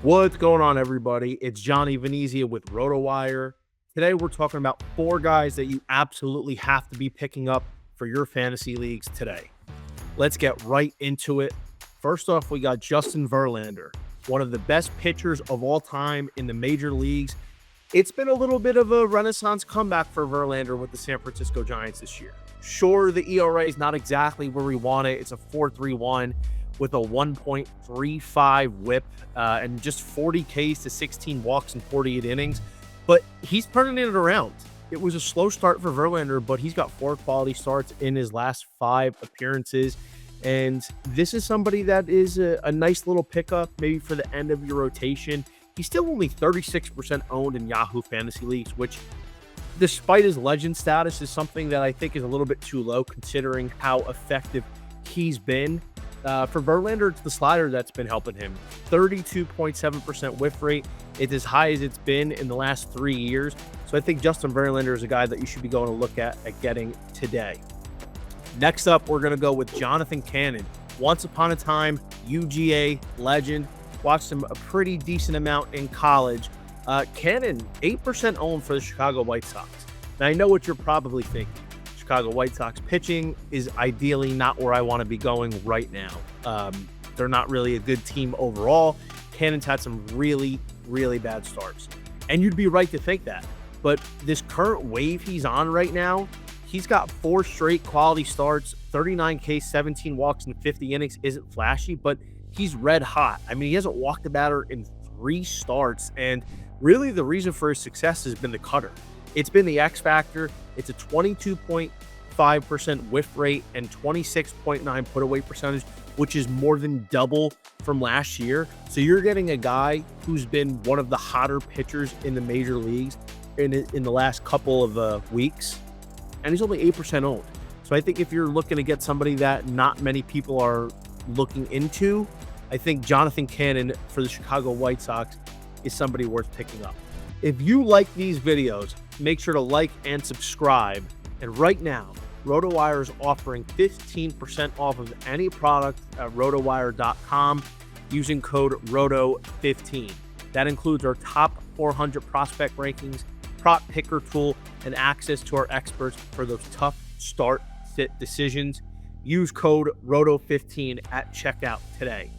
What's going on, everybody? It's Johnny Venezia with RotoWire. Today, we're talking about 4 guys that you absolutely have to be picking up for your fantasy leagues today. Let's get right into it. First off, we got Justin Verlander, one of the best pitchers of all time in the major leagues. It's been a little bit of a renaissance comeback for Verlander with the San Francisco Giants this year. Sure, the ERA is not exactly where we want it. It's a 4.31 with a 1.35 whip and just 40 Ks to 16 walks in 48 innings. But he's turning it around. It was a slow start for Verlander, but he's got 4 quality starts in his last 5 appearances. And this is somebody that is a nice little pickup, maybe for the end of your rotation. He's still only 36% owned in Yahoo Fantasy Leagues, which, despite his legend status, is something that I think is a little bit too low considering how effective he's been. For Verlander, it's the slider that's been helping him. 32.7% whiff rate. It's as high as it's been in the last 3 years. So I think Justin Verlander is a guy that you should be going to look at getting today. Next up, we're going to go with Jonathan Cannon. Once upon a time, UGA legend. Watched him a pretty decent amount in college. Cannon, 8% owned for the Chicago White Sox. Now, I know what you're probably thinking. Chicago White Sox pitching is ideally not where I want to be going right now. They're not really a good team overall. Cannon's had some really, really bad starts. And you'd be right to think that. But this current wave he's on right now, he's got 4 straight quality starts, 39 Ks, 17 walks in 50 innings. Isn't flashy, but he's red hot. I mean, he hasn't walked a batter in 3 starts. And really the reason for his success has been the cutter. It's been the X factor. It's a 22.5% whiff rate and 26.9 put away percentage, which is more than double from last year. So you're getting a guy who's been one of the hotter pitchers in the major leagues in the last couple of weeks, and he's only 8% owned. So I think if you're looking to get somebody that not many people are looking into, I think Jonathan Cannon for the Chicago White Sox is somebody worth picking up. If you like these videos, make sure to like and subscribe. And right now, RotoWire is offering 15% off of any product at RotoWire.com using code ROTO15. That includes our top 400 prospect rankings, prop picker tool, and access to our experts for those tough start sit decisions. Use code ROTO15 at checkout today.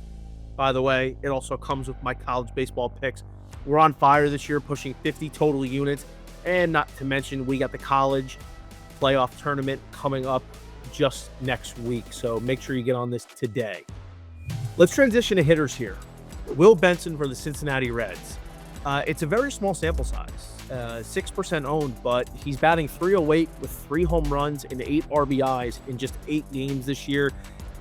By the way, it also comes with my college baseball picks. We're on fire this year, pushing 50 total units. And not to mention, we got the college playoff tournament coming up just next week. So make sure you get on this today. Let's transition to hitters here. Will Benson for the Cincinnati Reds. It's a very small sample size, 6% owned, but he's batting .308 with 3 home runs and 8 RBIs in just 8 games this year.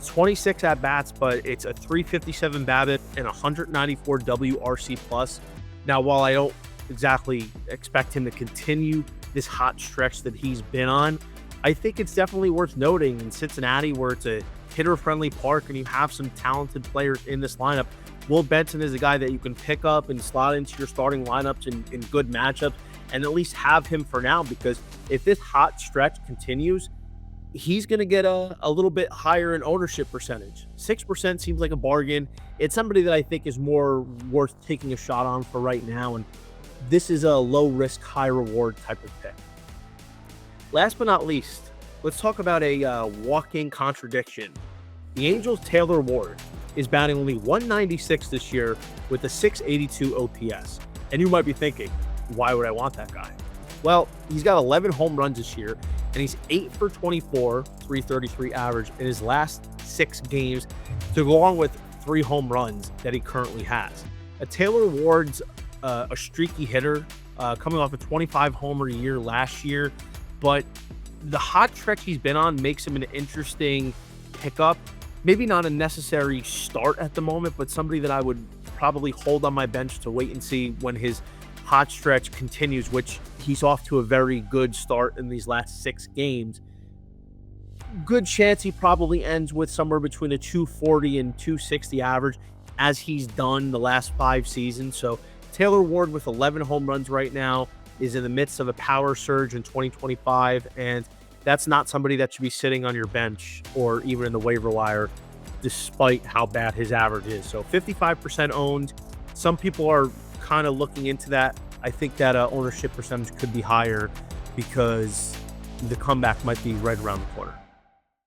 26 at-bats, but it's a .357 BABIP and 194 WRC+. Now, while I don't exactly expect him to continue this hot stretch that he's been on, I think it's definitely worth noting in Cincinnati, where it's a hitter-friendly park and you have some talented players in this lineup, Will Benson is a guy that you can pick up and slot into your starting lineups in good matchups and at least have him for now, because if this hot stretch continues, he's going to get a little bit higher in ownership percentage. 6% seems like a bargain. It's somebody that I think is more worth taking a shot on for right now, and this is a low-risk, high-reward type of pick. Last but not least, let's talk about a walking contradiction. The Angels' Taylor Ward is batting only .196 this year with a .682 OPS. And you might be thinking, why would I want that guy? Well, he's got 11 home runs this year, and he's 8 for 24, .333 average in his last 6 games, to go along with 3 home runs that he currently has. Taylor Ward's a streaky hitter, coming off a 25 homer year last year, but the hot stretch he's been on makes him an interesting pickup. Maybe not a necessary start at the moment, but somebody that I would probably hold on my bench to wait and see when his hot stretch continues, which he's off to a very good start in these last 6 games. Good chance he probably ends with somewhere between a 240 and 260 average, as he's done the last 5 seasons. So Taylor Ward, with 11 home runs right now, is in the midst of a power surge in 2025, and that's not somebody that should be sitting on your bench or even in the waiver wire, despite how bad his average is. So 55% owned, some people are kind of looking into that. I think that ownership percentage could be higher because the comeback might be right around the corner.